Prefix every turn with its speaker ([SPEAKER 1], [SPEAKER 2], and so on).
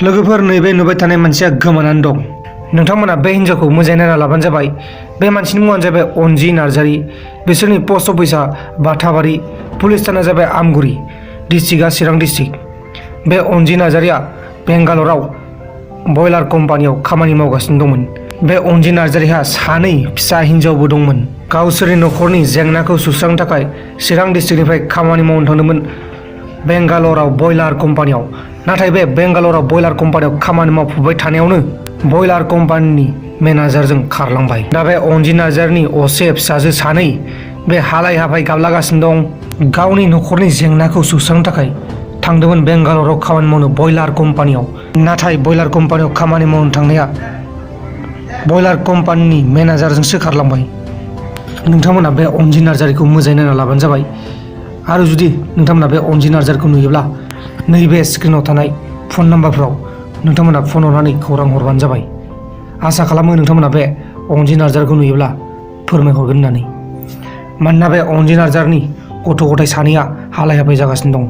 [SPEAKER 1] लोगोफोर नैबे नुबाय थानाय मानसिया गोमानानै दं। नोंथांमोना बे हिन्जावखौ मोजाङै नायना लाबानो जाबाय। बे मानसिनि मुङानो जाबाय अनजि नार्जारी। बिसोरनि पस्ट अफिसा बाथाबारि, पुलिस थानाया जाबाय आमगुरि, डिस्ट्रिक्टआ चिरां डिस्ट्रिक्ट। बे अनजि नार्जारीया बेंगालराव बयलार कम्पानियाव खामानि मावगासिनो दंमोन। बे अनजि नार्जारीहा 2 फिसा हिन्जावबो दंमोन। गावसोरनि न'खरनि जेंनाखौ सुस्रांनो थाखाय चिरां डिस्ट्रिक्टनिफ्राय खामानि मावनो थांदोंमोन बेंगालराव बयलार कम्पानियाव। नाथाय बे बेंगालराव बयलार कम्पानियाव खामानि मावफुबाय थानायावनो बयलार कम्पानिनि मेनेजारजों खारलांबाय। दा बे अनजि नार्जारीनि असे फिसाजो 2 बे हालाय हाफाय गाबलागासिनो दं। गावनि न'खरनि जेंनाखौ सुस्रांनो थाखाय थांदोंमोन बेंगालराव खामानि मावनो बयलार कम्पानियाव। नाथाय बयलार कम्पानियाव खामानि मावनो थांनाया बयलार कम्पानिनि मेनेजारजोंसो खारलांबाय। नोंथांमोना बे अनजि नार्जारीखौ मोजाङै नायना लाबानो जाबाय। आरो जुदि नोंथांमोना बे अनजि नार्जारीखौ नुयोब्ला नैबे स्क्रिनाव थानाय फन नाम्बारफ्राव नोंथांमोना फन हरनानै खौरां हरबानो जाबाय। आसा खालामो नोंथांमोना बे अनजि नार्जारीखौ नुयोब्ला फोरमायहरगोन होननानै। मानोना बे अनजि नार्जारीनि गथ' गथाय 2 हालाय हाफाय जागासिनो दं।